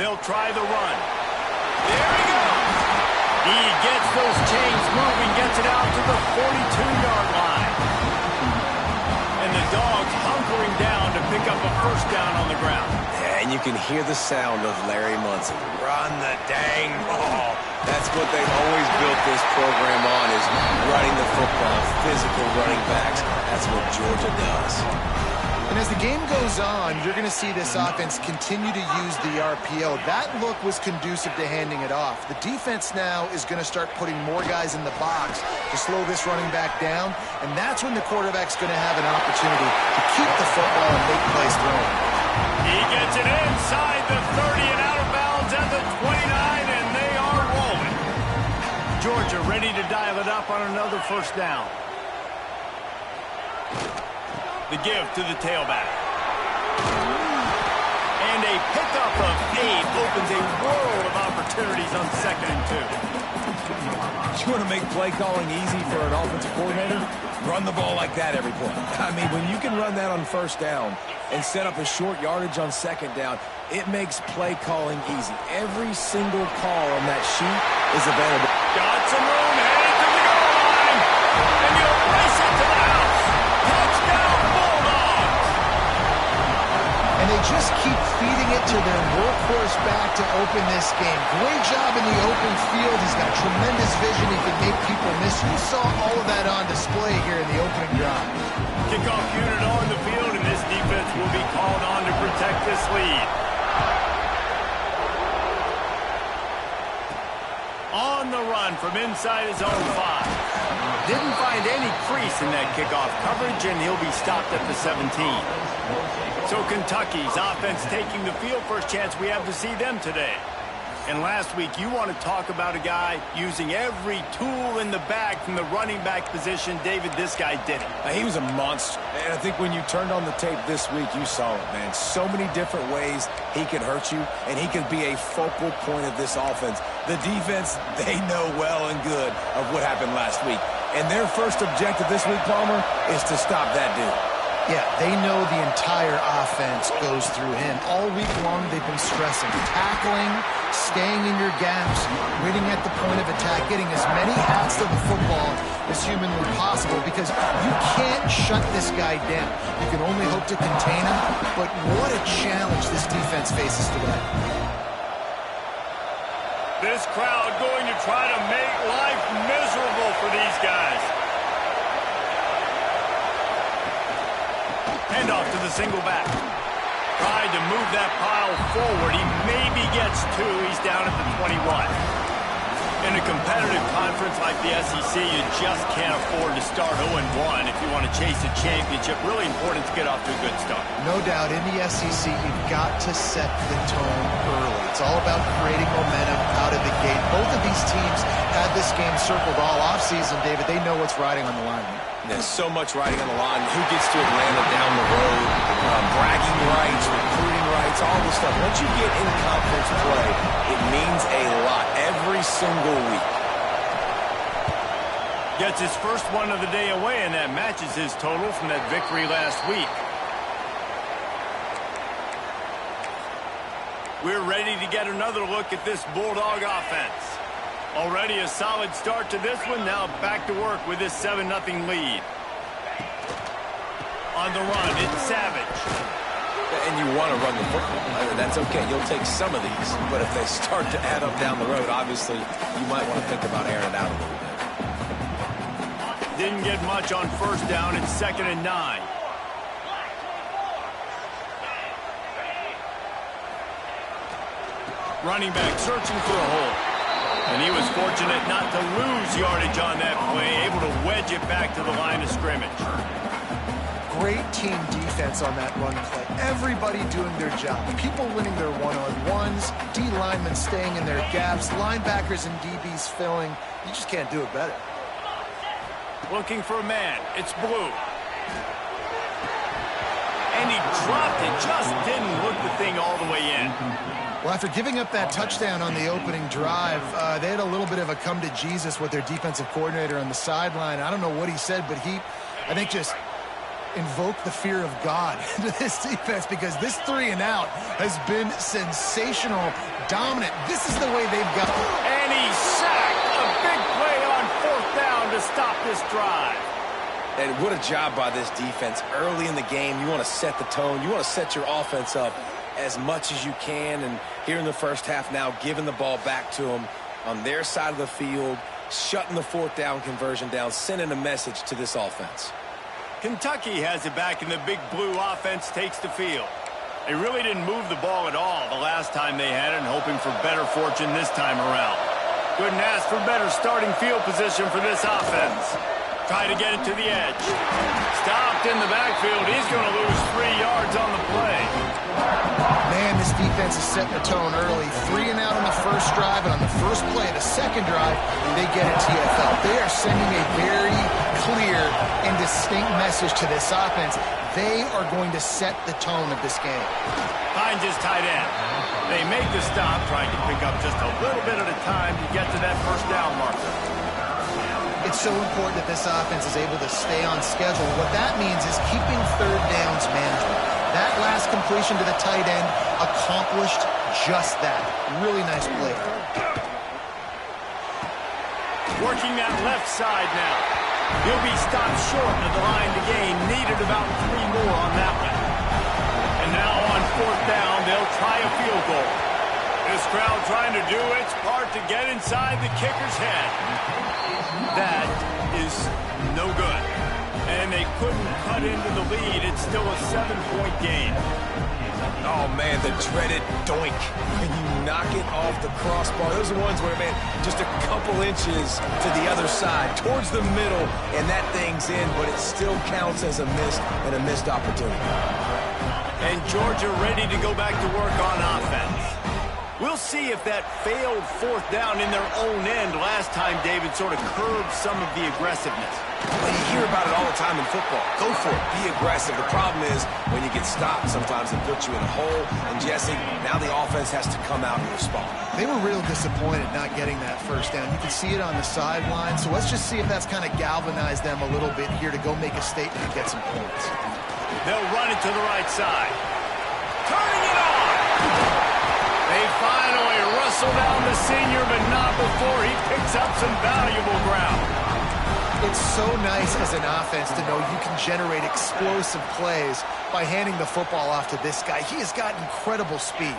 They'll try the run. There he goes. He gets those chains moving, gets it out to the 42-yard line. And the Dogs hunkering down to pick up a first down on the ground. Yeah, and you can hear the sound of Larry Munson. Run the dang ball. That's what they've always built this program on, is running the football, physical running backs. That's what Georgia does. And as the game goes on, you're going to see this offense continue to use the RPO. That look was conducive to handing it off. The defense now is going to start putting more guys in the box to slow this running back down, and that's when the quarterback's going to have an opportunity to keep the football and make plays throwing. He gets it inside the 30 and out of bounds at the 29, and they are rolling. Georgia ready to dial it up on another first down. The give to the tailback. And a pickup of 8 opens a world of opportunities on 2nd and 2. You want to make play calling easy for an offensive coordinator? Run the ball like that every play. I mean, when you can run that on first down and set up a short yardage on 2nd down, it makes play calling easy. Every single call on that sheet is available. Got some room, headed to the goal line. And you'll race it to the house. Touchdown, Bulldogs. And they just keep feeding it to their workhorse back to open this game. Great job in the open field. He's got tremendous vision. He can make people miss. You saw all of that on display here in the opening drive. Kickoff unit on the field, and this defense will be called on to protect this lead. On the run from inside his own 5. Didn't find any crease in that kickoff coverage, and he'll be stopped at the 17. So Kentucky's offense taking the field. First chance we have to see them today. And last week, you want to talk about a guy using every tool in the bag from the running back position. David, this guy did it. He was a monster. And I think when you turned on the tape this week, you saw it, man. So many different ways he could hurt you, and he could be a focal point of this offense. The defense, they know well and good of what happened last week. And their first objective this week, Palmer, is to stop that dude. Yeah, they know the entire offense goes through him. All week long, they've been stressing tackling, staying in your gaps, waiting at the point of attack, getting as many hats to the football as humanly possible, because you can't shut this guy down. You can only hope to contain him, but what a challenge this defense faces today. This crowd going to try to make life miserable for these guys. Handoff to the single back. Tried to move that pile forward. He maybe gets 2. He's down at the 21. In a competitive conference like the SEC, you just can't afford to start 0-1 if you want to chase a championship. Really important to get off to a good start. No doubt, in the SEC, you've got to set the tone early. It's all about creating momentum out of the gate. Both of these teams had this game circled all offseason, David. They know what's riding on the line here. There's so much riding on the line. Who gets to Atlanta down the road? Bragging rights, recruiting rights, all this stuff. Once you get in conference play, it means a lot every single week. Gets his first one of the day away, and that matches his total from that victory last week. We're ready to get another look at this Bulldog offense. Already a solid start to this one. Now back to work with this 7-0 lead. On the run, it's Savage. And you want to run the football. That's okay. You'll take some of these. But if they start to add up down the road, obviously, you might want to think about airing it out a little bit. Didn't get much on first down. It's 2nd and 9. Running back searching for a hole. And he was fortunate not to lose yardage on that play, able to wedge it back to the line of scrimmage. Great team defense on that run play. Everybody doing their job. People winning their one-on-ones, D linemen staying in their gaps, linebackers and DBs filling. You just can't do it better. Looking for a man. It's Blue. And he dropped it. Just didn't look the thing all the way in. Well, after giving up that touchdown on the opening drive, they had a little bit of a come to Jesus with their defensive coordinator on the sideline. I don't know what he said, but he, I think, just invoke the fear of God into this defense, because this 3-and-out has been sensational, dominant. This is the way they've got. And he sacked. A big play on 4th down to stop this drive. And what a job by this defense. Early in the game, you want to set the tone. You want to set your offense up as much as you can. And here in the first half now, giving the ball back to them on their side of the field, shutting the 4th down conversion down, sending a message to this offense. Kentucky has it back, and the big blue offense takes the field. They really didn't move the ball at all the last time they had it, and hoping for better fortune this time around. Couldn't ask for better starting field position for this offense. Try to get it to the edge. Stopped in the backfield. He's going to lose 3 yards on the play. Man, this defense is setting the tone early. 3-and-out on the first drive, and on the first play of the second drive, they get a TFL. They are sending a very clear and distinct message to this offense. They are going to set the tone of this game. Finds his tight end. They make the stop, trying to pick up just a little bit at a time to get to that 1st down marker. It's so important that this offense is able to stay on schedule. What that means is keeping 3rd downs manageable. That last completion to the tight end accomplished just that. Really nice play. Working that left side now. He'll be stopped short of the line to gain. Needed about 3 more on that one. And now on 4th down, they'll try a field goal. This crowd trying to do its part to get inside the kicker's head. That is no good. And they couldn't cut into the lead. It's still a 7-point game. Oh, man, the dreaded doink. When you knock it off the crossbar. Those are ones where, man, just a couple inches to the other side, towards the middle, and that thing's in, but it still counts as a miss and a missed opportunity. And Georgia ready to go back to work on offense. We'll see if that failed 4th down in their own end last time, David, sort of curbed some of the aggressiveness. Well, you hear about it all the time in football. Go for it. Be aggressive. The problem is when you get stopped, sometimes it puts you in a hole. And, Jesse, now the offense has to come out and respond. They were real disappointed not getting that 1st down. You can see it on the sideline. So let's just see if that's kind of galvanized them a little bit here to go make a statement and get some points. They'll run it to the right side. Turning it on! They finally wrestle down the senior, but not before he picks up some valuable ground. It's so nice as an offense to know you can generate explosive plays by handing the football off to this guy. He has got incredible speed.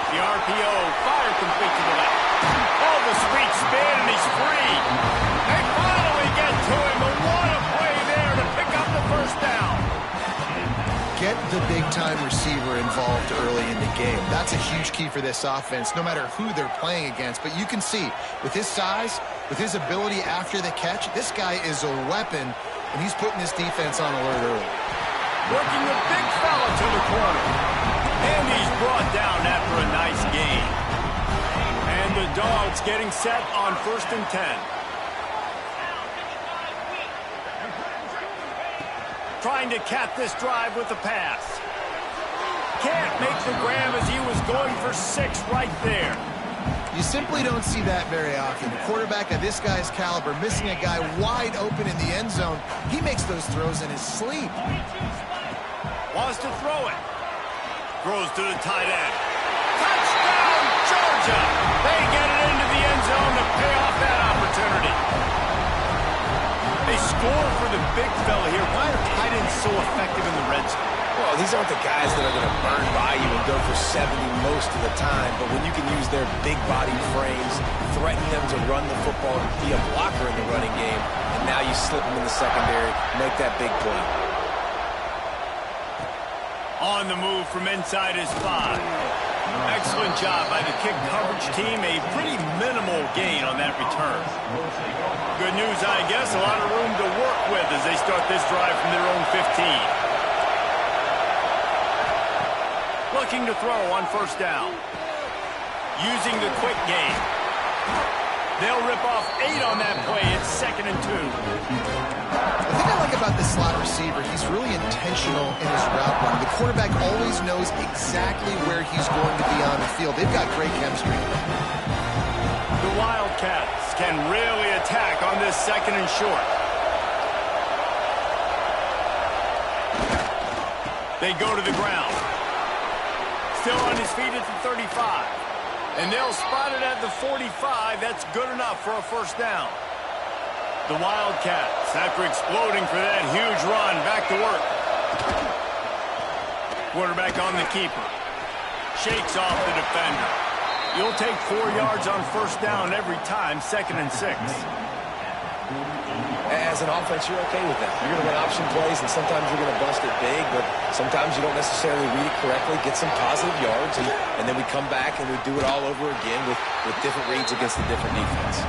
The RPO, fire complete to the left. Oh, the sweet spin, and he's free. They finally get to him, but what a play there to pick up the 1st down. Get the big-time receiver involved early in the game. That's a huge key for this offense, no matter who they're playing against. But you can see, with his size, with his ability after the catch, this guy is a weapon, and he's putting this defense on alert early. Working the big fella to the corner. And he's brought down after a nice gain. And the Dogs getting set on 1st and 10. Trying to cap this drive with the pass. Can't make the grab as he was going for 6 right there. You simply don't see that very often. A quarterback of this guy's caliber missing a guy wide open in the end zone. He makes those throws in his sleep. Wants to throw it. Throws to the tight end. Touchdown, Georgia! They get it into the end zone to pay off that opportunity. They score for the big fella here. Why are tight ends so effective in the red zone? Well, these aren't the guys that are going to burn by you and go for 70 most of the time, but when you can use their big body frames, threaten them to run the football, be a blocker in the running game, and now you slip them in the secondary, make that big play. On the move from inside his 5. Excellent job by the kick coverage team. A pretty minimal gain on that return. Good news, I guess. A lot of room to work with as they start this drive from their own 15. Looking to throw on 1st down. Using the quick game. They'll rip off 8 on that play. It's 2nd and 2. The thing I like about the slot receiver, he's really intentional in his route running. The quarterback always knows exactly where he's going to be on the field. They've got great chemistry. The Wildcats can really attack on this 2nd and short. They go to the ground. Still on his feet at the 35. And they'll spot it at the 45. That's good enough for a first down. The Wildcats, after exploding for that huge run, back to work. Quarterback on the keeper. Shakes off the defender. You'll take 4 yards on first down every time, 2nd and 6. As an offense, you're okay with that. You're going to run option plays, and sometimes you're going to bust it big, but sometimes you don't necessarily read it correctly, get some positive yards, and then we come back and we do it all over again with different reads against a different defense.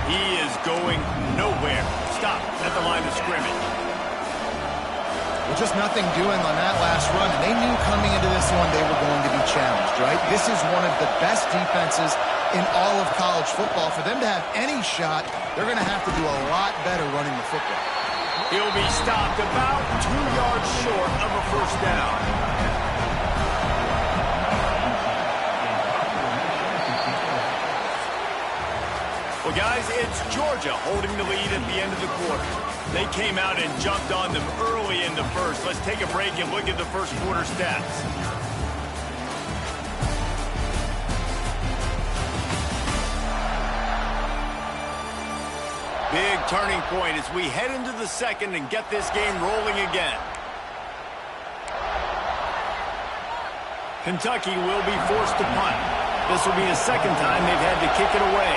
He is going nowhere. Stop at the line of scrimmage. Well, just nothing doing on that last run, and they knew coming into this one they were going to be challenged, right? This is one of the best defenses in all of college football. For them to have any shot, they're going to have to do a lot better running the football. He'll be stopped about 2 yards short of a first down. Well, guys, it's Georgia holding the lead at the end of the quarter. They came out and jumped on them early in the first. Let's take a break and look at the first quarter stats. Big turning point as we head into the 2nd and get this game rolling again. Kentucky will be forced to punt. This will be the 2nd time they've had to kick it away.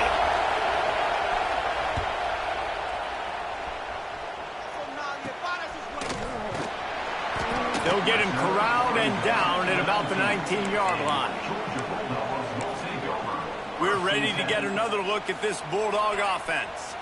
They'll get him corralled and down at about the 19-yard line. We're ready to get another look at this Bulldog offense.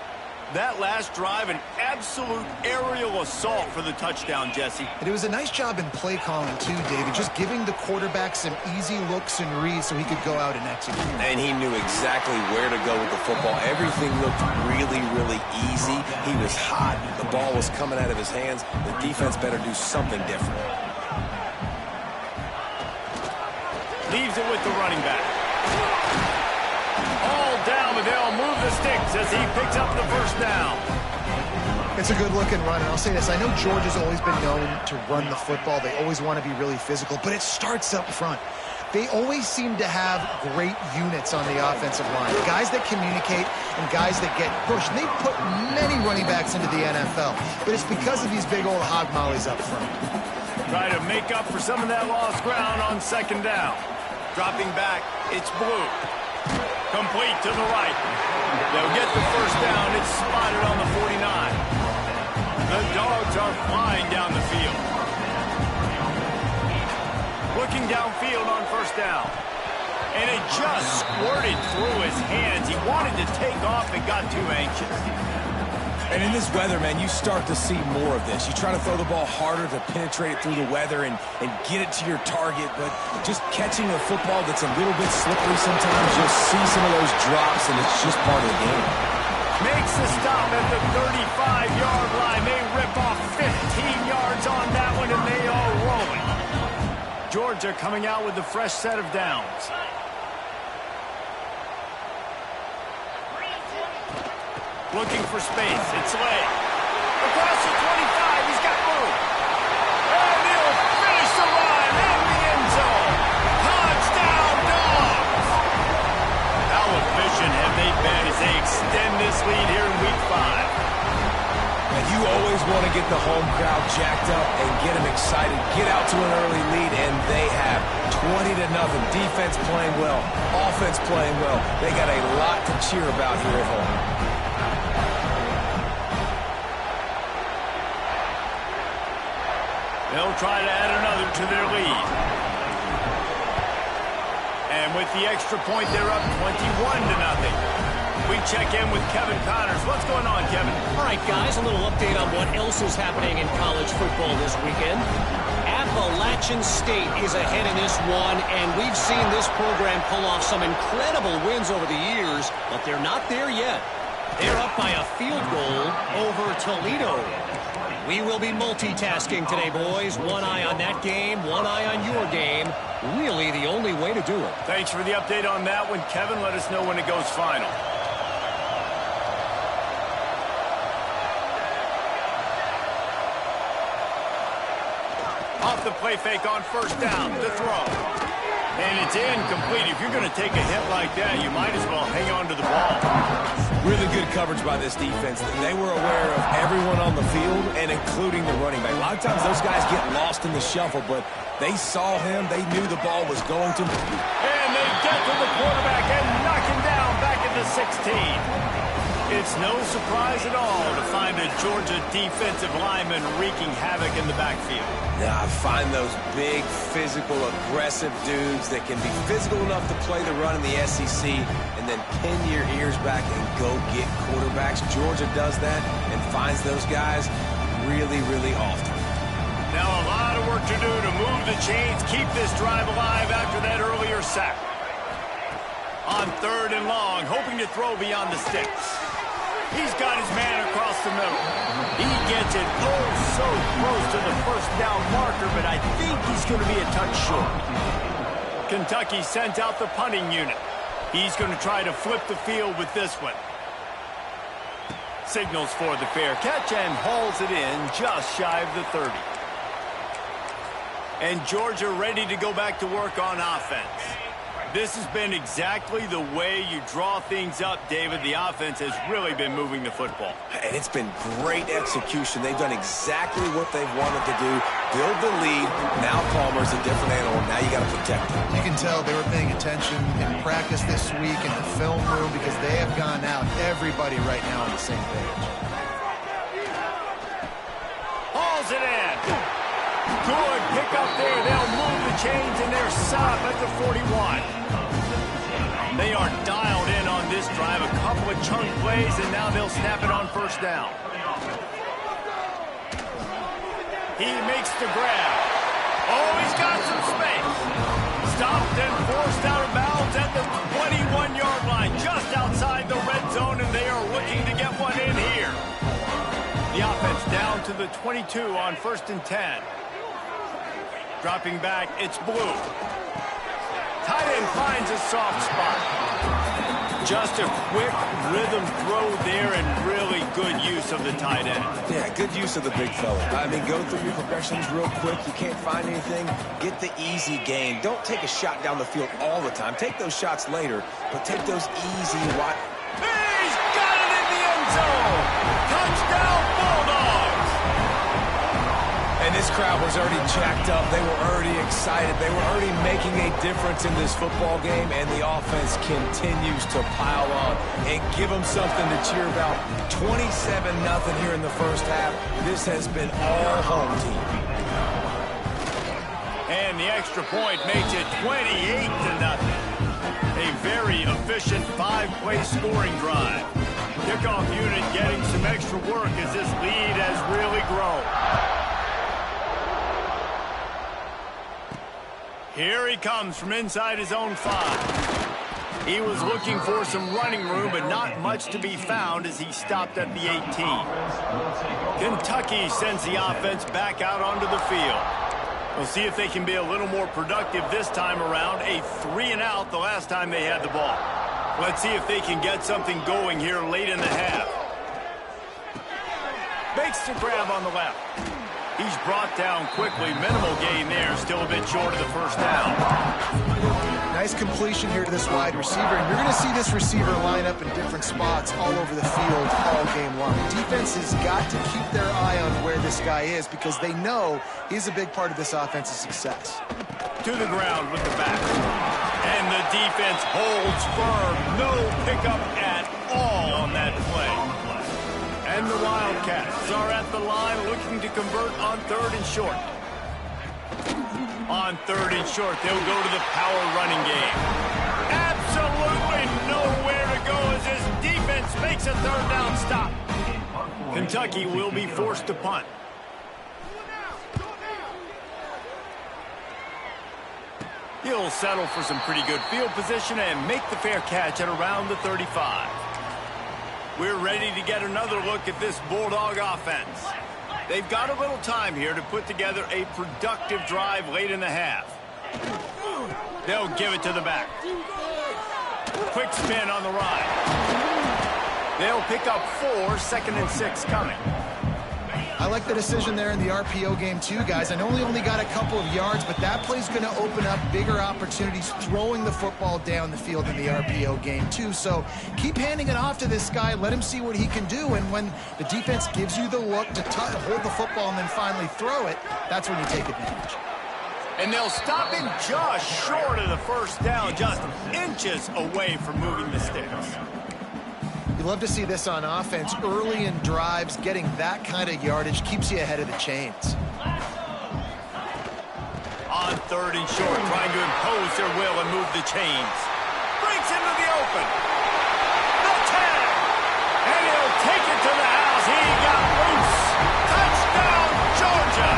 That last drive, an absolute aerial assault for the touchdown, Jesse. And it was a nice job in play calling, too, David, just giving the quarterback some easy looks and reads so he could go out and execute. And he knew exactly where to go with the football. Everything looked really, really easy. He was hot. The ball was coming out of his hands. The defense better do something different. Leaves it with the running back. All down, but they'll move the sticks as he picks up the first down. It's a good-looking run, and I'll say this. I know Georgia's always been known to run the football. They always want to be really physical, but it starts up front. They always seem to have great units on the offensive line, guys that communicate and guys that get pushed. And they've put many running backs into the NFL, but it's because of these big old hog mollies up front. Try to make up for some of that lost ground on 2nd down. Dropping back, it's Blue. Complete to the right. They'll get the first down. It's spotted on the 49. The Dogs are flying down the field. Looking downfield on first down. And it just squirted through his hands. He wanted to take off and got too anxious. And in this weather, man, you start to see more of this. You try to throw the ball harder to penetrate it through the weather and get it to your target, but just catching a football that's a little bit slippery sometimes, you'll see some of those drops, and it's just part of the game. Makes the stop at the 35-yard line. They rip off 15 yards on that one, and they are rolling. Georgia coming out with a fresh set of downs. Looking for space. It's Lay. Across the 25. He's got room. And he'll finish the run in the end zone. Touchdown, Dogs. How efficient have they been as they extend this lead here in Week 5? And you always want to get the home crowd jacked up and get them excited. Get out to an early lead, and they have 20-0. Defense playing well. Offense playing well. They got a lot to cheer about here at home. They'll try to add another to their lead. And with the extra point, they're up 21-0. We check in with Kevin Connors. What's going on, Kevin? All right, guys, a little update on what else is happening in college football this weekend. Appalachian State is ahead in this one, and we've seen this program pull off some incredible wins over the years, but they're not there yet. They're up by a field goal over Toledo. We will be multitasking today, boys. One eye on that game, one eye on your game. Really the only way to do it. Thanks for the update on that one, Kevin. Let us know when it goes final. Off the play fake on first down, the throw. And it's incomplete. If you're going to take a hit like that, you might as well hang on to the ball. Really good coverage by this defense. They were aware of everyone on the field, and including the running back. A lot of times those guys get lost in the shuffle, but they saw him. They knew the ball was going to. And they get to the quarterback and knock him down back at the 16. It's no surprise at all to find a Georgia defensive lineman wreaking havoc in the backfield. Yeah, I find those big, physical, aggressive dudes that can be physical enough to play the run in the SEC and then pin your ears back and go get quarterbacks. Georgia does that and finds those guys really, really often. Now a lot of work to do to move the chains, keep this drive alive after that earlier sack. On 3rd and long, hoping to throw beyond the sticks. He's got his man across the middle. He gets it so close to the first down marker, but I think he's going to be a touch short. Kentucky sent out the punting unit. He's going to try to flip the field with this one. Signals for the fair catch and hauls it in just shy of the 30. And Georgia ready to go back to work on offense. This has been exactly the way you draw things up, David. The offense has really been moving the football. And it's been great execution. They've done exactly what they've wanted to do. Build the lead. Now Palmer's a different animal. Now you got to protect him. You can tell they were paying attention in practice this week in the film room because they have gone out, everybody right now on the same page. Hauls it in. Good pick up there. They'll move the chains, and they're set up at the 41. They are dialed in on this drive. A couple of chunk plays, and now they'll snap it on first down. He makes the grab. Oh, he's got some space. Stopped and forced out of bounds at the 21-yard line, just outside the red zone, and they are looking to get one in here. The offense down to the 22 on 1st and 10. Dropping back, it's Blue. Tight end finds a soft spot. Just a quick rhythm throw there and really good use of the tight end. Yeah, good use of the big fella. I mean, go through your progressions real quick. You can't find anything. Get the easy gain. Don't take a shot down the field all the time. Take those shots later, but take those easy wide. He's got it in the end zone. Touchdown, Bulldogs. And this crowd was already jacked up. They were already excited. They were already making a difference in this football game, and the offense continues to pile on and give them something to cheer about. 27-0 here in the first half. This has been all home team. And the extra point makes it 28-0. A very efficient 5-play scoring drive. Kickoff unit getting some extra work as this lead has really grown. Here he comes from inside his own 5. He was looking for some running room, but not much to be found as he stopped at the 18. Kentucky sends the offense back out onto the field. We'll see if they can be a little more productive this time around. A 3-and-out the last time they had the ball. Let's see if they can get something going here late in the half. Makes the grab on the left. He's brought down quickly. Minimal gain there. Still a bit short of the first down. Nice completion here to this wide receiver. And you're going to see this receiver line up in different spots all over the field all game long. Defense has got to keep their eye on where this guy is because they know he's a big part of this offense's success. To the ground with the back. And the defense holds firm. No pickup at all on that play. And the Wildcats are at the line looking to convert on 3rd and short. On 3rd and short, they'll go to the power running game. Absolutely nowhere to go as his defense makes a 3rd down stop. Kentucky will be forced to punt. He'll settle for some pretty good field position and make the fair catch at around the 35. We're ready to get another look at this Bulldog offense. They've got a little time here to put together a productive drive late in the half. They'll give it to the back. Quick spin on the ride. They'll pick up 4, 2nd and 6 coming. I like the decision there in the RPO game too, guys. I know he only got a couple of yards, but that play's going to open up bigger opportunities throwing the football down the field in the RPO game too. So keep handing it off to this guy. Let him see what he can do. And when the defense gives you the look to hold the football and then finally throw it, that's when you take advantage. And they'll stop him just short of the first down, just inches away from moving the sticks. You love to see this on offense. Early in drives, getting that kind of yardage keeps you ahead of the chains. On 3rd and short, trying to impose their will and move the chains. Breaks into the open. The tag. And he'll take it to the house. He got loose. Touchdown, Georgia.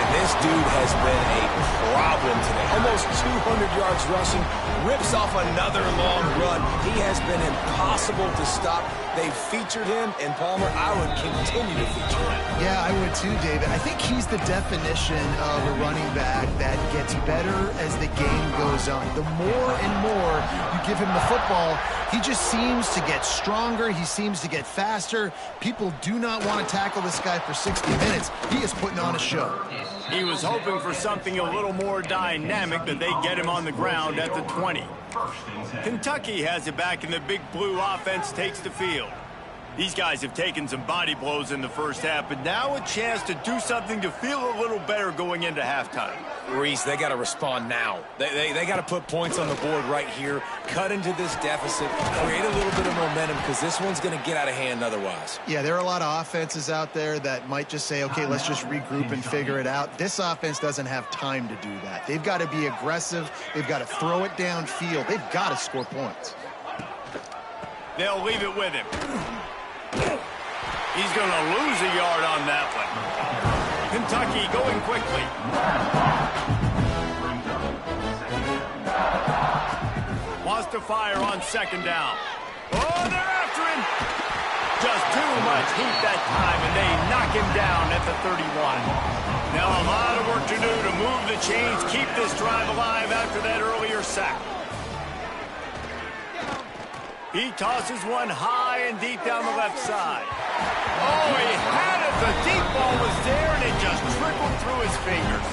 And this dude has been a problem today. Almost 200 yards rushing. Rips off another long run. He has been impossible to stop. They've featured him, and Palmer, I would continue to feature him. Yeah, I would too, David. I think he's the definition of a running back that gets better as the game goes on. The more and more you give him the football, he just seems to get stronger. He seems to get faster. People do not want to tackle this guy for 60 minutes. He is putting on a show. He was hoping for something a little more dynamic, but they get him on the ground at the 20. Kentucky has it back, and the Big Blue offense takes the field. These guys have taken some body blows in the first half, but now a chance to do something to feel a little better going into halftime. Reese, they got to respond now. They got to put points on the board right here, cut into this deficit, create a little bit of momentum, because this one's going to get out of hand otherwise. Yeah, there are a lot of offenses out there that might just say, okay, let's just regroup and figure it out. This offense doesn't have time to do that. They've got to be aggressive. They've got to throw it downfield. They've got to score points. They'll leave it with him. He's going to lose a yard on that one. Kentucky going quickly. Wants to fire on 2nd down. Oh, they're after him. Just too much heat that time, and they knock him down at the 31. Now a lot of work to do to move the chains, keep this drive alive after that earlier sack. He tosses one high and deep down the left side. Oh, he had it. The deep ball was there, and it just trickled through his fingers.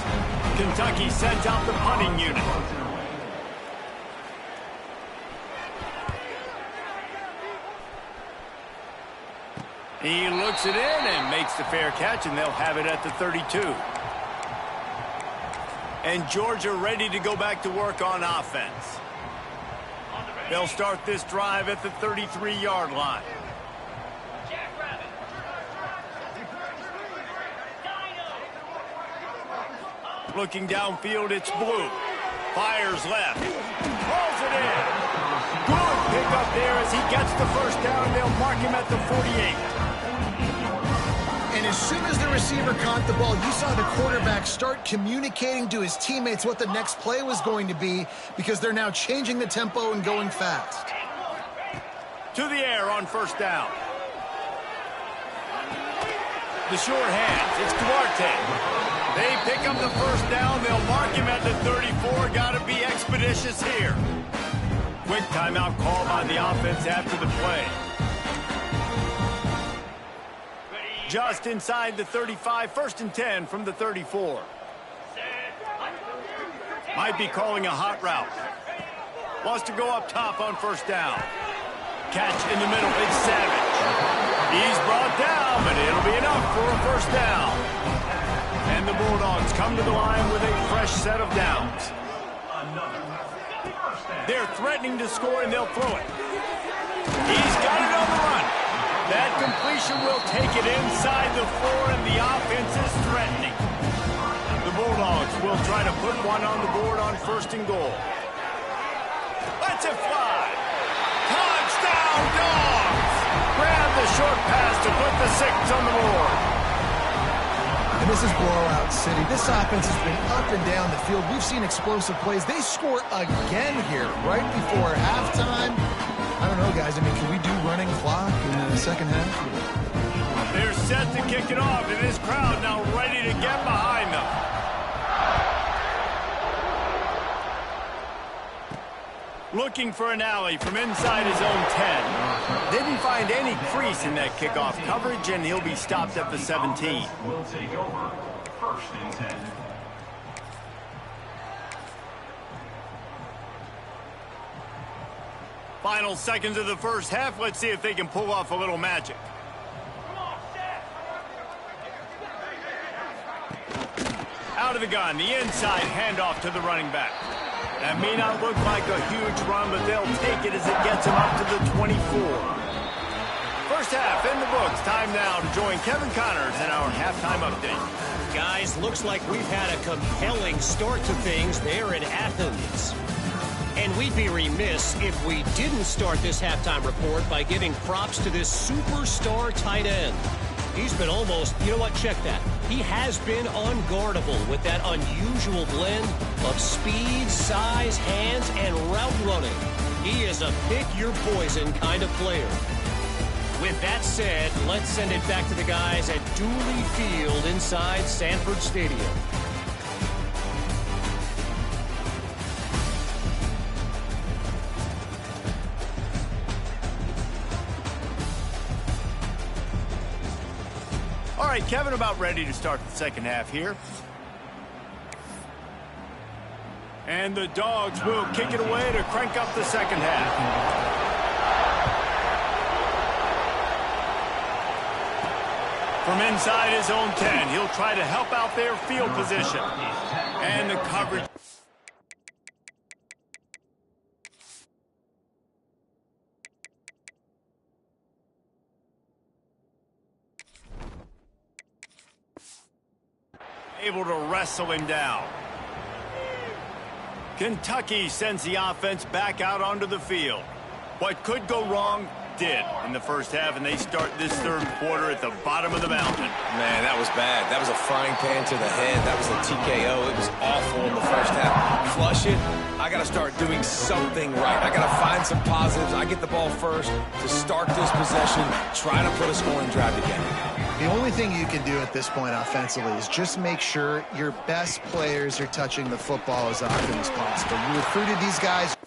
Kentucky sends out the punting unit. He looks it in and makes the fair catch, and they'll have it at the 32. And Georgia ready to go back to work on offense. They'll start this drive at the 33-yard line. Looking downfield, it's Blue. Fires left. Rolls it in. Good pick up there as he gets the first down. They'll mark him at the 48. And as soon as the receiver caught the ball, you saw the quarterback start communicating to his teammates what the next play was going to be, because they're now changing the tempo and going fast. To the air on 1st down. The short hands. It's Duarte. They pick up the first down. They'll mark him at the 34. Got to be expeditious here. Quick timeout call by the offense after the play. Just inside the 35, 1st and 10 from the 34. Might be calling a hot route. Wants to go up top on 1st down. Catch in the middle, it's Savage. He's brought down, but it'll be enough for a 1st down. And the Bulldogs come to the line with a fresh set of downs. They're threatening to score, and they'll throw it. He's got it on the run. That completion will take it inside the 4, and the offense is threatening. The Bulldogs will try to put one on the board on 1st and goal. Let's it fly. Touchdown, Dogs! Grab the short pass to put the 6 on the board. And this is blowout city. This offense has been up and down the field. We've seen explosive plays. They score again here right before halftime. I don't know, guys. I mean, can we do running clock in the second half? They're set to kick it off, and this crowd now ready to get behind them. Looking for an alley from inside his own 10. Didn't find any crease in that kickoff coverage, and he'll be stopped at the 17. Will take over. First and 10. Final seconds of the first half. Let's see if they can pull off a little magic. Out of the gun, the inside handoff to the running back. That may not look like a huge run, but they'll take it as it gets them up to the 24. First half in the books. Time now to join Kevin Connors in our halftime update. Guys, looks like we've had a compelling start to things there in Athens. And we'd be remiss if we didn't start this halftime report by giving props to this superstar tight end. He's been almost, you know what, check that. He has been unguardable with that unusual blend of speed, size, hands, and route running. He is a pick-your-poison kind of player. With that said, let's send it back to the guys at Dooley Field inside Sanford Stadium. All right, Kevin, about ready to start the second half here. And the Dogs will kick it away to crank up the second half. From inside his own 10, he'll try to help out their field position. And the coverage. Able to wrestle him down. Kentucky sends the offense back out onto the field. What could go wrong did in the first half, and they start this third quarter at the bottom of the mountain. Man, that was bad. That was a frying pan to the head. That was a TKO. It was awful in the first half. Flush it. I got to start doing something right. I got to find some positives. I get the ball first to start this possession, try to put a scoring drive together. The only thing you can do at this point offensively is just make sure your best players are touching the football as often as possible. You recruited these guys.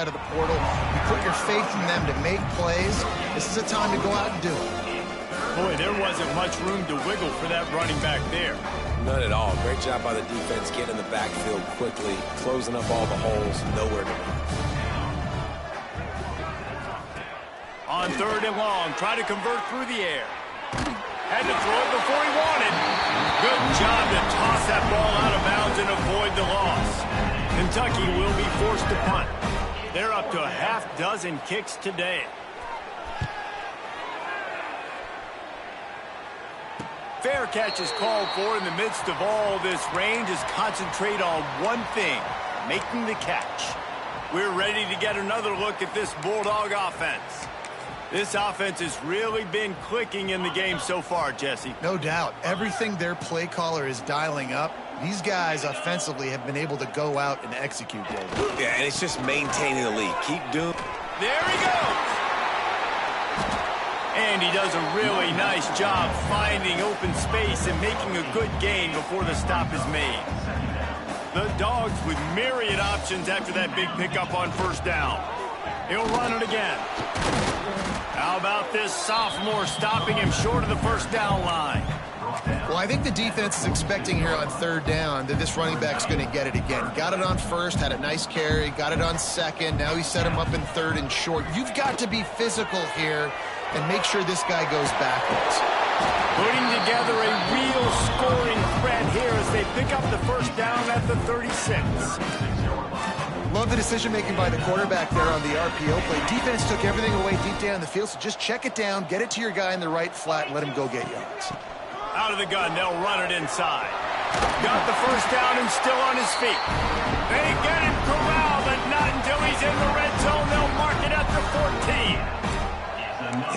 out of the portal. You put your faith in them to make plays. This is a time to go out and do it. Boy, there wasn't much room to wiggle for that running back there. None at all. Great job by the defense getting in the backfield quickly, closing up all the holes, nowhere to run. On 3rd and long, try to convert through the air. Had to throw it before he wanted. Good job to toss that ball out of bounds and avoid the loss. Kentucky will be forced to punt. They're up to a half-dozen kicks today. Fair catch is called for in the midst of all this rain. Just concentrate on one thing, making the catch. We're ready to get another look at this Bulldog offense. This offense has really been clicking in the game so far, Jesse. No doubt. Everything their play caller is dialing up, these guys offensively have been able to go out and execute, David. Yeah, and it's just maintaining the lead. Keep doing. There he goes. And he does a really nice job finding open space and making a good gain before the stop is made. The Dogs with myriad options after that big pickup on 1st down. He'll run it again. How about this sophomore stopping him short of the 1st down line? Well, I think the defense is expecting here on 3rd down that this running back's going to get it again. Got it on 1st, had a nice carry, got it on 2nd. Now he set him up in 3rd and short. You've got to be physical here and make sure this guy goes backwards. Putting together a real scoring threat here as they pick up the 1st down at the 36. Love the decision-making by the quarterback there on the RPO play. Defense took everything away deep down the field, so just check it down, get it to your guy in the right flat, and let him go get yards. Out of the gun, they'll run it inside. Got the 1st down and still on his feet. They get him corralled, but not until he's in the red zone. They'll mark it at the 14.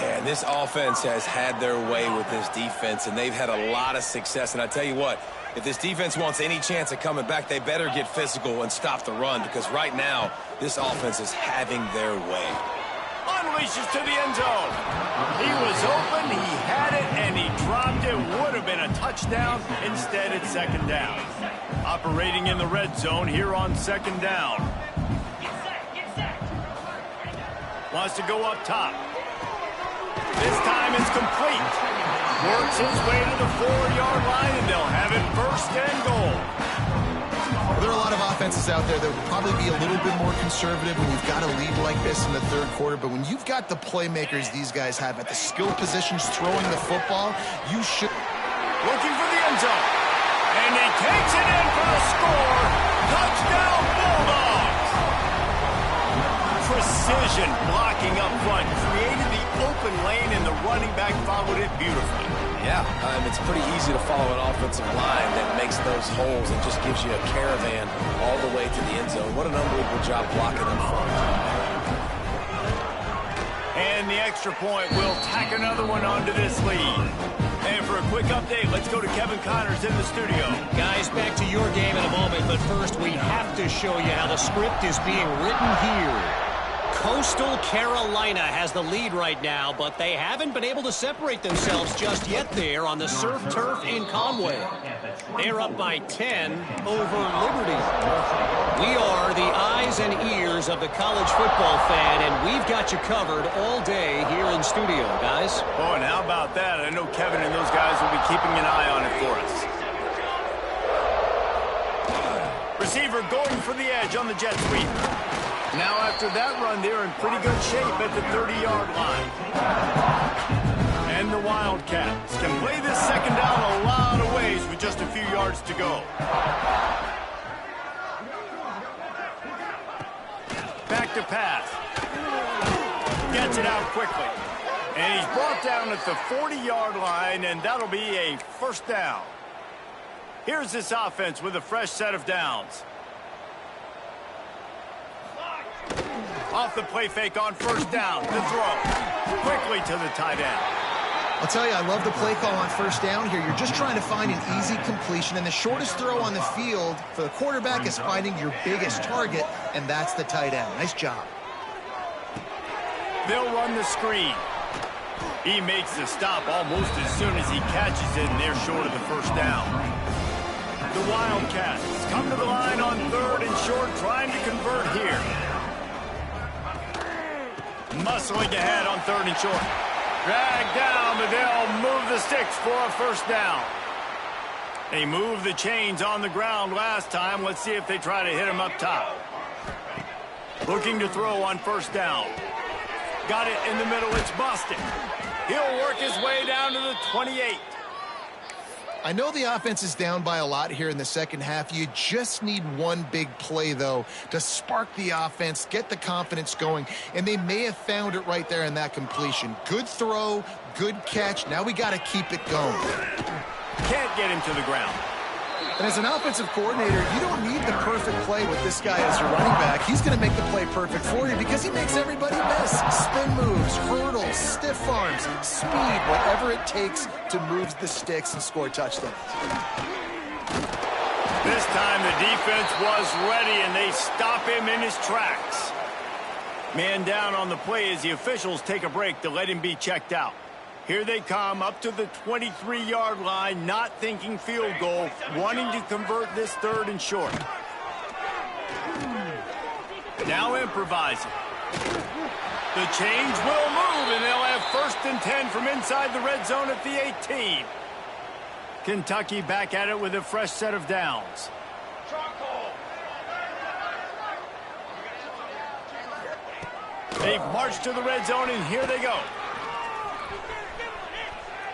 Yeah, this offense has had their way with this defense, and they've had a lot of success. And I tell you what, if this defense wants any chance of coming back, they better get physical and stop the run, because right now, this offense is having their way. Unleashes to the end zone. He was open, he had it, and he dropped it. Would have been a touchdown. Instead, it's 2nd down. Operating in the red zone here on 2nd down. Wants to go up top. This time it's complete. Works his way to the 4-yard line, and they'll have it 1st and goal. Well, there are a lot of offenses out there that would probably be a little bit more conservative when you've got a lead like this in the 3rd quarter. But when you've got the playmakers these guys have at the skill positions throwing the football, you should. Looking for the end zone. And he takes it in for the score. Touchdown, Bulldogs. Precision blocking up front. Created the open lane, and the running back followed it beautifully. Yeah, it's pretty easy to follow an offensive line that makes those holes and just gives you a caravan all the way to the end zone. What an unbelievable job blocking up front. And the extra point will tack another one onto this lead. And for a quick update, let's go to Kevin Connors in the studio. Guys, back to your game in a moment, but first we have to show you how the script is being written here. Coastal Carolina has the lead right now, but they haven't been able to separate themselves just yet there on the surf turf in Conway. They're up by 10 over Liberty. We are the eyes and ears of the college football fan, and we've got you covered all day here in studio, guys. Oh, and how about that? I know Kevin and those guys will be keeping an eye on it for us. Receiver going for the edge on the jet sweep. Now after that run, they're in pretty good shape at the 30-yard line. And the Wildcats can play this 2nd down a lot of ways with just a few yards to go. Back to pass. Gets it out quickly. And he's brought down at the 40-yard line, and that'll be a 1st down. Here's this offense with a fresh set of downs. Off the play fake on 1st down. The throw. Quickly to the tight end. I'll tell you, I love the play call on 1st down here. You're just trying to find an easy completion, and the shortest throw on the field for the quarterback is finding your biggest target, and that's the tight end. Nice job. They'll run the screen. He makes the stop almost as soon as he catches it, and they're short of the 1st down. The Wildcats come to the line on 3rd and short, trying to convert here. Muscling ahead on 3rd and short. Dragged down, but they'll move the sticks for a first down. They moved the chains on the ground last time. Let's see if they try to hit him up top. Looking to throw on 1st down. Got it in the middle. It's busted. He'll work his way down to the 28. I know the offense is down by a lot here in the second half. You just need one big play, though, to spark the offense, get the confidence going, and they may have found it right there in that completion. Good throw, good catch. Now we got to keep it going. Can't get him to the ground. And as an offensive coordinator, you don't need the perfect play with this guy as your running back. He's going to make the play perfect for you because he makes everybody miss. Spin moves, hurdles, stiff arms, speed, whatever it takes to move the sticks and score touchdowns. This time the defense was ready, and they stop him in his tracks. Man down on the play as the officials take a break to let him be checked out. Here they come up to the 23-yard line, not thinking field goal, wanting to convert this 3rd and short. Now improvising. The change will move, and they'll have 1st and 10 from inside the red zone at the 18. Kentucky back at it with a fresh set of downs. They've marched to the red zone, and here they go.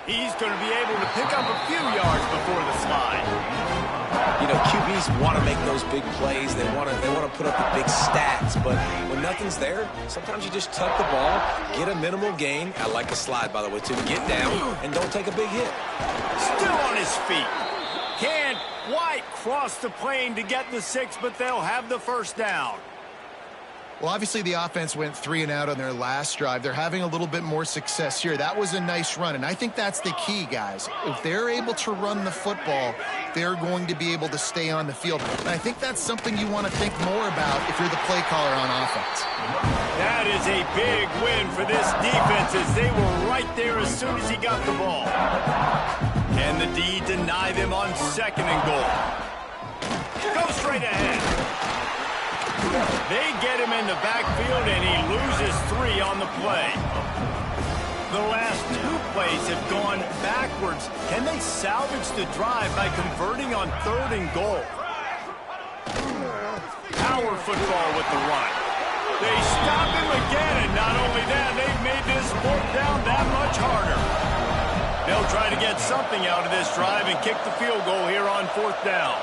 He's going to be able to pick up a few yards before the slide. You know, QBs want to make those big plays. They want to put up the big stats. But when nothing's there, sometimes you just tuck the ball, get a minimal gain. I like the slide, by the way, too. Get down and don't take a big hit. Still on his feet. Can't quite cross the plane to get the 6, but they'll have the 1st down. Well, obviously the offense went 3 and out on their last drive. They're having a little bit more success here. That was a nice run, and I think that's the key, guys. If they're able to run the football, they're going to be able to stay on the field. And I think that's something you want to think more about if you're the play caller on offense. That is a big win for this defense as they were right there as soon as he got the ball. Can the D deny them on 2nd and goal? Go straight ahead. They get him in the backfield, and he loses 3 on the play. The last 2 plays have gone backwards. Can they salvage the drive by converting on 3rd and goal? Power football with the run. They stop him again, and not only that, they've made this 4th down that much harder. They'll try to get something out of this drive and kick the field goal here on 4th down.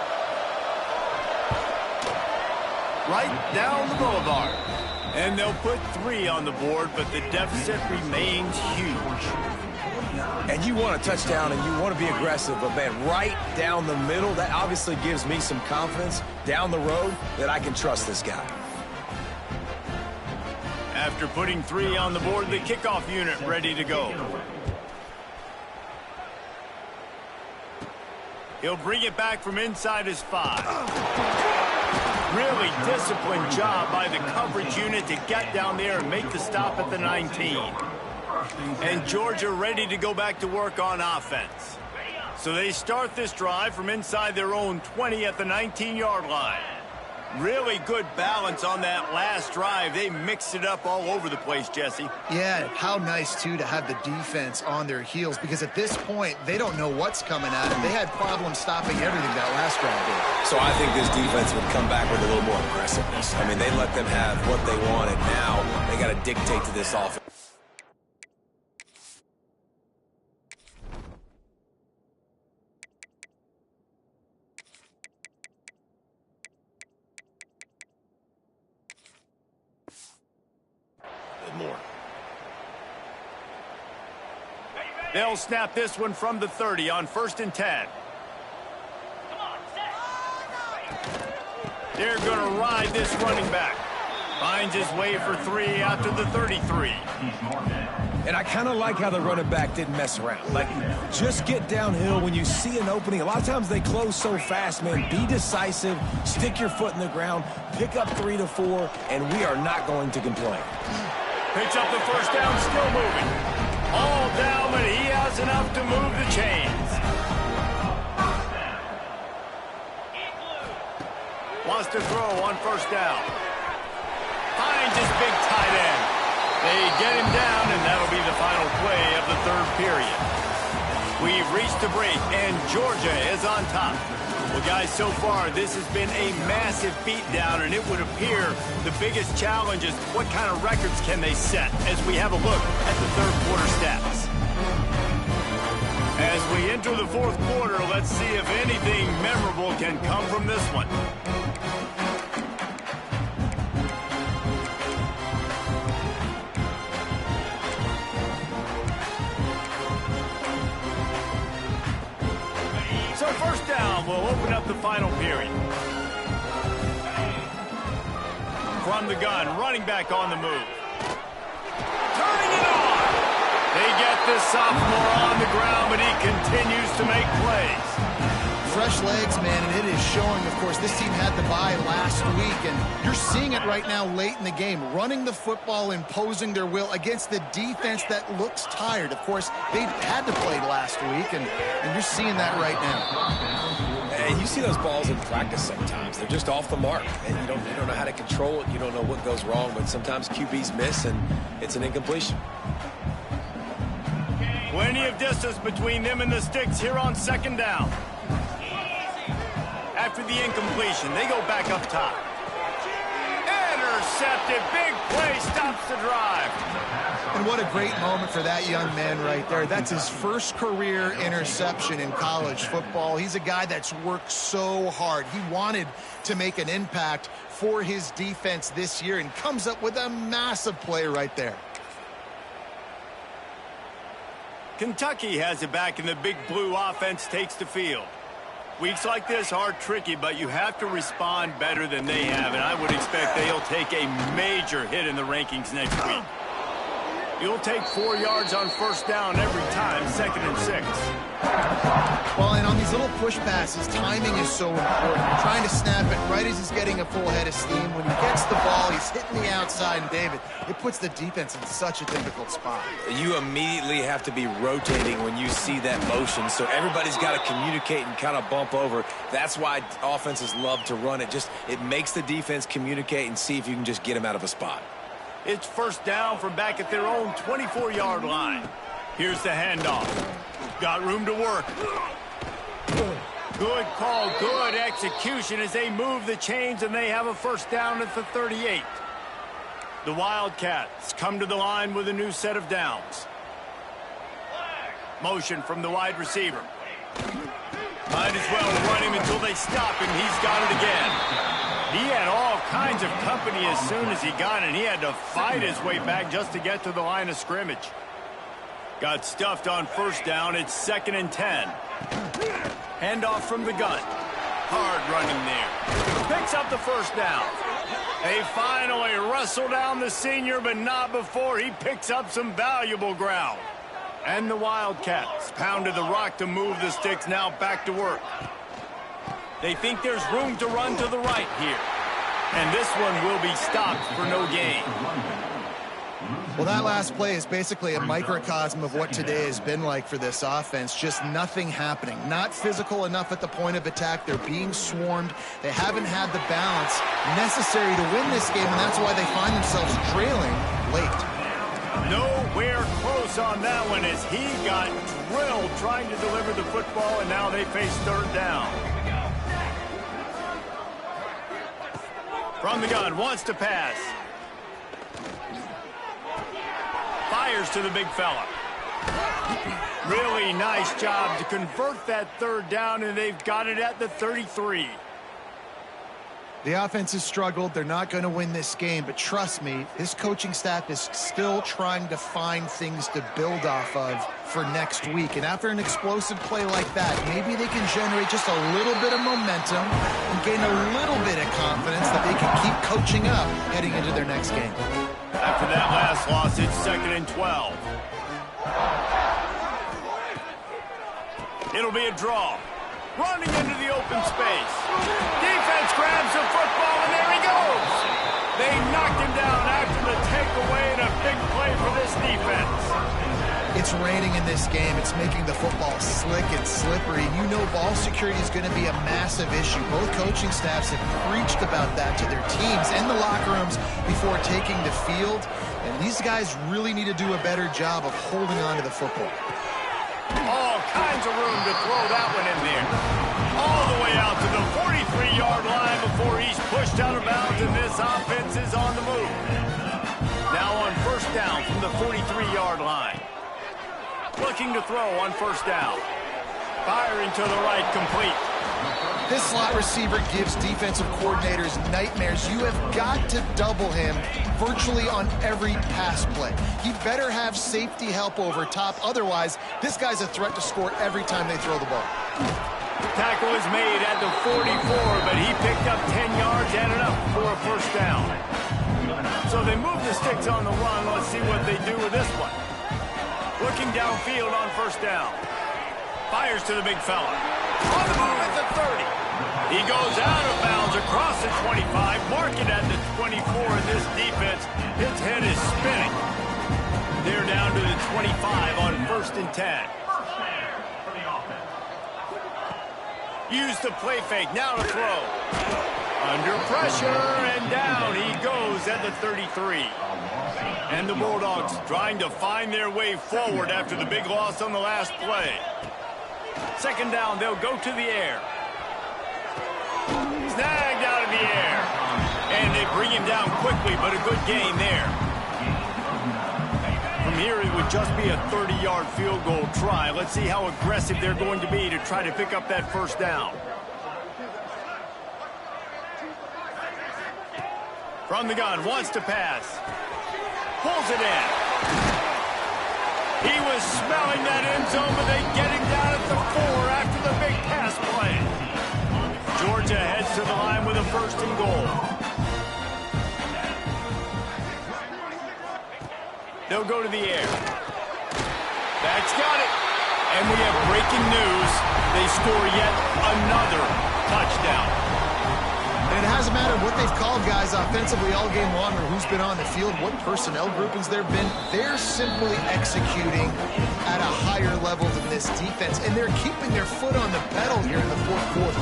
Right down the boulevard. And they'll put 3 on the board, but the deficit remains huge. And you want a touchdown and you want to be aggressive, but, man, right down the middle, that obviously gives me some confidence down the road that I can trust this guy. After putting 3 on the board, the kickoff unit ready to go. He'll bring it back from inside his 5. Really disciplined job by the coverage unit to get down there and make the stop at the 19. And Georgia ready to go back to work on offense. So they start this drive from inside their own 20 at the 19-yard line. Really good balance on that last drive. They mixed it up all over the place, Jesse. Yeah, how nice, too, to have the defense on their heels, because at this point, they don't know what's coming at them. They had problems stopping everything that last drive did. So I think this defense would come back with a little more aggressiveness. I mean, they let them have what they wanted. Now they got to dictate to this offense. More. They'll snap this one from the 30 on 1st and 10. They're going to ride this running back. Finds his way for 3 out to the 33. And I kind of like how the running back didn't mess around. Like, just get downhill when you see an opening. A lot of times they close so fast, man. Be decisive, stick your foot in the ground, pick up 3 to 4, and we are not going to complain. Picks up the 1st down, still moving. All down, but he has enough to move the chains. Wants to throw on 1st down. Finds his big tight end. They get him down, and that'll be the final play of the third period. We've reached the break, and Georgia is on top. Well, guys, so far, this has been a massive beatdown, and it would appear the biggest challenge is what kind of records can they set as we have a look at the third quarter stats. As we enter the fourth quarter, let's see if anything memorable can come from this one. So first down, we'll open up the final period. From the gun, running back on the move. Turning it on. They get this sophomore on the ground, but he continues to make plays. Fresh legs, man, and it is showing, of course. This team had the bye last week, and you're seeing it right now late in the game. Running the football, imposing their will against the defense that looks tired. Of course, they had to play last week, and you're seeing that right now. And you see those balls in practice sometimes. They're just off the mark, and you don't know how to control it. You don't know what goes wrong, but sometimes QBs miss, and it's an incompletion. Plenty of distance between them and the sticks here on second down. After the incompletion, they go back up top. Intercepted. Big play stops the drive. And what a great moment for that young man right there. That's his first career interception in college football. He's a guy that's worked so hard. He wanted to make an impact for his defense this year and comes up with a massive play right there. Kentucky has it back, and the big blue offense takes the field. Weeks like this are tricky, but you have to respond better than they have, and I would expect they'll take a major hit in the rankings next week. You'll take 4 yards on first down every time, 2nd and 6. Well, and on these little push passes, timing is so important. You're trying to snap it right as he's getting a full head of steam. When he gets the ball, he's hitting the outside, and David, it puts the defense in such a difficult spot. You immediately have to be rotating when you see that motion, so everybody's got to communicate and kind of bump over. That's why offenses love to run it. It makes the defense communicate and see if you can just get them out of a spot. It's first down from back at their own 24-yard line. Here's the handoff. Got room to work. Good call, good execution as they move the chains, and they have a first down at the 38. The Wildcats come to the line with a new set of downs. Motion from the wide receiver. Might as well run him until they stop him. He's got it again. He had all kinds of company as soon as he got it. He had to fight his way back just to get to the line of scrimmage. Got stuffed on first down. It's 2nd and 10. Handoff from the gun. Hard running there. Picks up the first down. They finally wrestle down the senior, but not before he picks up some valuable ground. And the Wildcats pounded the rock to move the sticks, now back to work. They think there's room to run to the right here. And this one will be stopped for no gain. Well, that last play is basically a microcosm of what today has been like for this offense. Just nothing happening. Not physical enough at the point of attack. They're being swarmed. They haven't had the balance necessary to win this game, and that's why they find themselves trailing late. Nowhere close on that one as he got drilled trying to deliver the football, and now they face third down. From the gun, wants to pass. Fires to the big fella. Really nice job to convert that third down, and they've got it at the 33. The offense has struggled. They're not going to win this game, but trust me, this coaching staff is still trying to find things to build off of for next week. And after an explosive play like that, maybe they can generate just a little bit of momentum and gain a little bit of confidence that they can keep coaching up heading into their next game. After that last loss, it's 2nd and 12. It'll be a draw. Running into the open space. Defense grabs the football, and there he goes. They knocked him down after the takeaway, and a big play for this defense. It's raining in this game. It's making the football slick and slippery. You know ball security is going to be a massive issue. Both coaching staffs have preached about that to their teams and the locker rooms before taking the field. And these guys really need to do a better job of holding on to the football. All kinds of room to throw that one in there. All the way out to the 43-yard line before he's pushed out of bounds, and this offense is on the move. Now on first down from the 43-yard line. Looking to throw on first down. Firing to the right, complete. This slot receiver gives defensive coordinators nightmares. You have got to double him virtually on every pass play. He better have safety help over top. Otherwise, this guy's a threat to score every time they throw the ball. Tackle is made at the 44, but he picked up 10 yards and enough for a first down. So they move the sticks on the run. Let's see what they do with this one. Looking downfield on first down. Fires to the big fella. On the move at the 30. He goes out of bounds across the 25. Mark it at the 24. And this defense, its head is spinning. They're down to the 25 on first and 10. Use the play fake. Now to throw. Under pressure, and down he goes at the 33. And the Bulldogs trying to find their way forward after the big loss on the last play. Second down, they'll go to the air. Snagged out of the air. And they bring him down quickly, but a good gain there. From here, it would just be a 30-yard field goal try. Let's see how aggressive they're going to be to try to pick up that first down. From the gun, wants to pass. Pulls it in. He was smelling that end zone, but they get him down at the 4 after the big pass play. Georgia heads to the line with a first and goal. They'll go to the air. That's got it. And we have breaking news. They score yet another touchdown. And it hasn't mattered what they've called guys offensively all game long or who's been on the field, what personnel groupings there have been. They're simply executing at a higher level than this defense, and they're keeping their foot on the pedal here in the fourth quarter.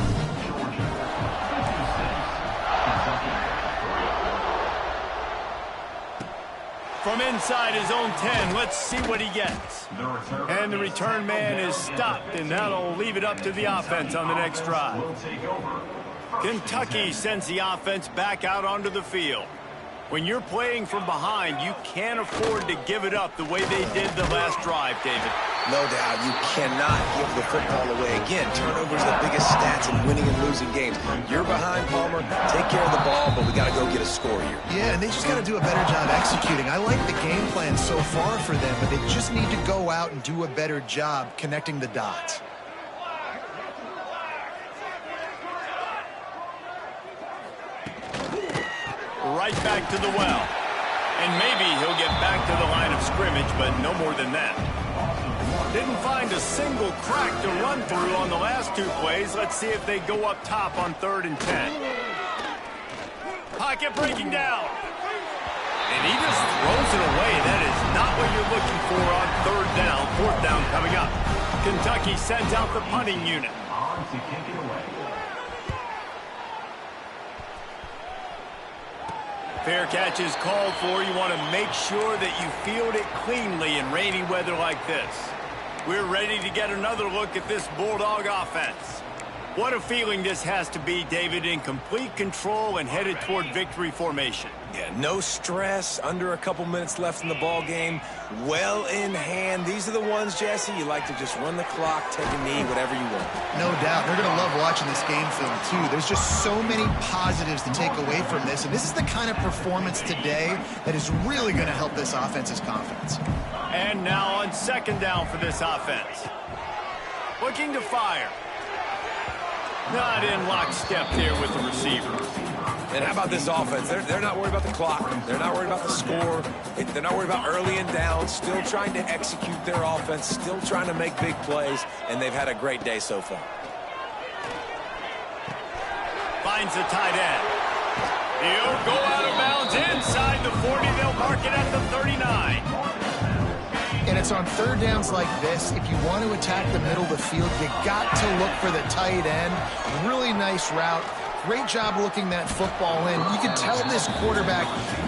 From inside his own 10, let's see what he gets. And the return man is stopped, and that'll leave it up to the offense on the next drive. Kentucky sends the offense back out onto the field. When you're playing from behind, you can't afford to give it up the way they did the last drive, David. No doubt, you cannot give the football away. Again, turnovers are the biggest stats in winning and losing games. You're behind, Palmer. Take care of the ball, but we got to go get a score here. Yeah, and they just got to do a better job executing. I like the game plan so far for them, but they just need to go out and do a better job connecting the dots. Right back to the well. And maybe he'll get back to the line of scrimmage, but no more than that. Didn't find a single crack to run through on the last two plays. Let's see if they go up top on 3rd and 10. Pocket breaking down. And he just throws it away. That is not what you're looking for on 3rd down. 4th down coming up. Kentucky sends out the punting unit. On to kick it away. Fair catch is called for. You want to make sure that you field it cleanly in rainy weather like this. We're ready to get another look at this Bulldog offense. What a feeling this has to be, David, in complete control and headed toward victory formation. Yeah, no stress, under a couple minutes left in the ball game, well in hand. These are the ones, Jesse, you like to just run the clock, take a knee, whatever you want. No doubt. They're going to love watching this game film, too. There's just so many positives to take away from this, and this is the kind of performance today that is really going to help this offense's confidence. And now on 2nd down for this offense. Looking to fire. Not in lockstep there with the receiver. And how about this offense? They're not worried about the clock. They're not worried about the score. They're not worried about early and down. Still trying to execute their offense. Still trying to make big plays. And they've had a great day so far. Finds the tight end. He'll go out of bounds inside the 40. They'll mark it at the 39. And it's on 3rd downs like this. If you want to attack the middle of the field, you got to look for the tight end. Really nice route. Great job looking that football in. You can tell this quarterback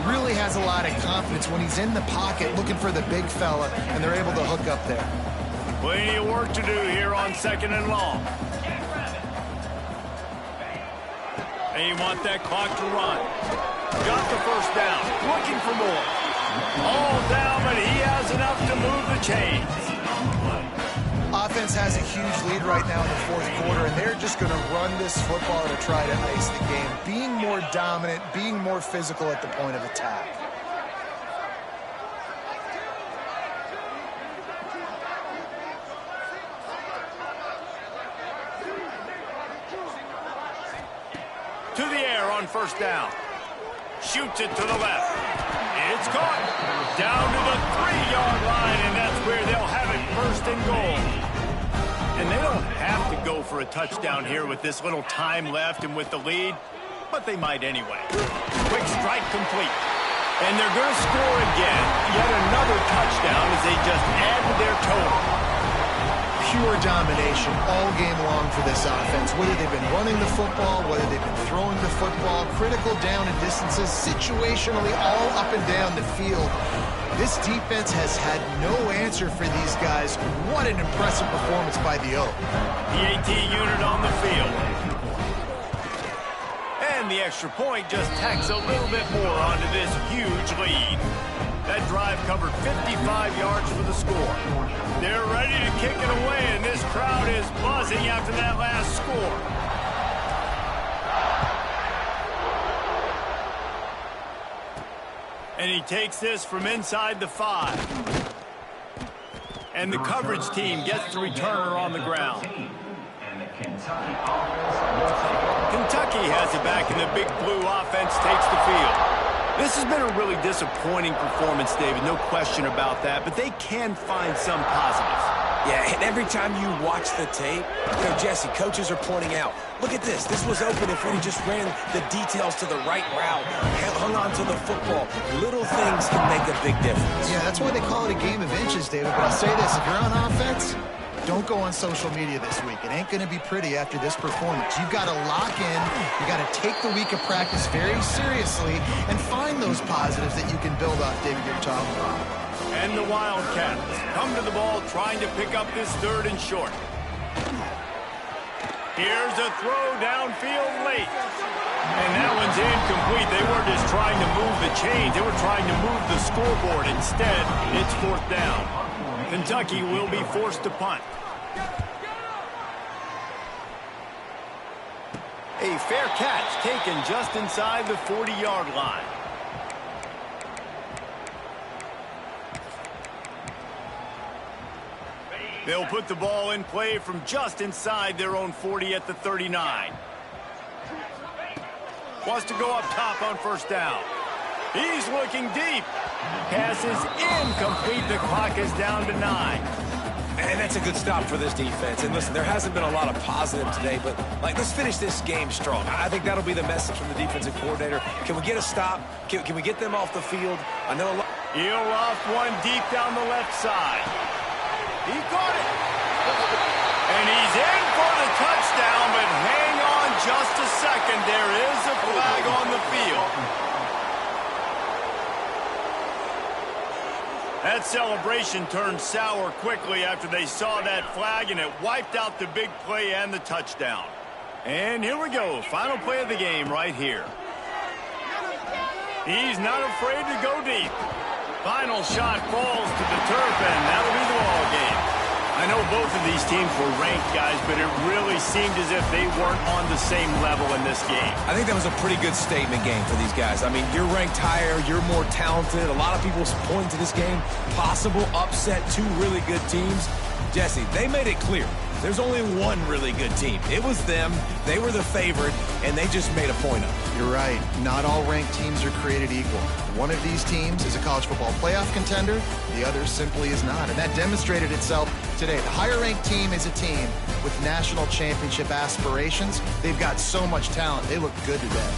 really has a lot of confidence when he's in the pocket looking for the big fella, and they're able to hook up there. Plenty of work to do here on 2nd and long. And you want that clock to run. Got the first down. Looking for more. All down, but he has enough to move the chains. Offense has a huge lead right now in the fourth quarter, and they're just going to run this football to try to ice the game. Being more dominant, being more physical at the point of attack. To the air on first down. Shoots it to the left. It's caught. Down to the 3-yard line, and that's where they'll have it, 1st and goal. And they don't have to go for a touchdown here with this little time left and with the lead, but they might anyway. Quick strike complete. And they're going to score again. Yet another touchdown as they just add to their total. Pure domination all game long for this offense. Whether they've been running the football, whether they've been throwing the football, critical down and distances, situationally all up and down the field. This defense has had no answer for these guys. What an impressive performance by the O. The AT unit on the field. And the extra point just tacks a little bit more onto this huge lead. That drive covered 55 yards for the score. They're ready to kick it away, and this crowd is buzzing after that last score. And he takes this from inside the 5. And the coverage team gets the returner on the ground. Kentucky has it back, and the big blue offense takes the field. This has been a really disappointing performance, David, no question about that, but they can find some positives. Yeah, and every time you watch the tape, Jesse, coaches are pointing out, look at this. This was open if we just ran the details to the right route, hung on to the football. Little things can make a big difference. Yeah, that's why they call it a game of inches, David. But I'll say this, if you're on offense, don't go on social media this week. It ain't going to be pretty after this performance. You've got to lock in. You got to take the week of practice very seriously and find those positives that you can build off, David, you're talking about. And the Wildcats come to the ball trying to pick up this 3rd and short. Here's a throw downfield late. And that one's incomplete. They weren't just trying to move the chains. They were trying to move the scoreboard. Instead, it's 4th down. Kentucky will be forced to punt. A fair catch taken just inside the 40-yard line. They'll put the ball in play from just inside their own 40 at the 39. Wants to go up top on first down. He's looking deep. Pass is incomplete. The clock is down to 9. And that's a good stop for this defense. And listen, there hasn't been a lot of positive today, but let's finish this game strong. I think that'll be the message from the defensive coordinator. Can we get a stop? Can we get them off the field? I know he'll off one deep down the left side. He caught it. And he's in for the touchdown, but hang on just a second. There is a flag on the field. That celebration turned sour quickly after they saw that flag, and it wiped out the big play and the touchdown. And here we go. Final play of the game right here. He's not afraid to go deep. Final shot falls to the turf, and that'll be the ball game. I know both of these teams were ranked, guys, but it really seemed as if they weren't on the same level in this game. I think that was a pretty good statement game for these guys. I mean, you're ranked higher, you're more talented. A lot of people point to this game, possible upset, 2 really good teams. Jesse, they made it clear. There's only one really good team. It was them. They were the favorite, and they just made a point of it. You're right. Not all ranked teams are created equal. One of these teams is a college football playoff contender. The other simply is not. And that demonstrated itself today. The higher-ranked team is a team with national championship aspirations. They've got so much talent. They look good today.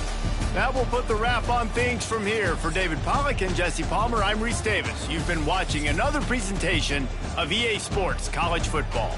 That will put the wrap on things from here. For David Pollack and Jesse Palmer, I'm Reese Davis. You've been watching another presentation of EA Sports College Football.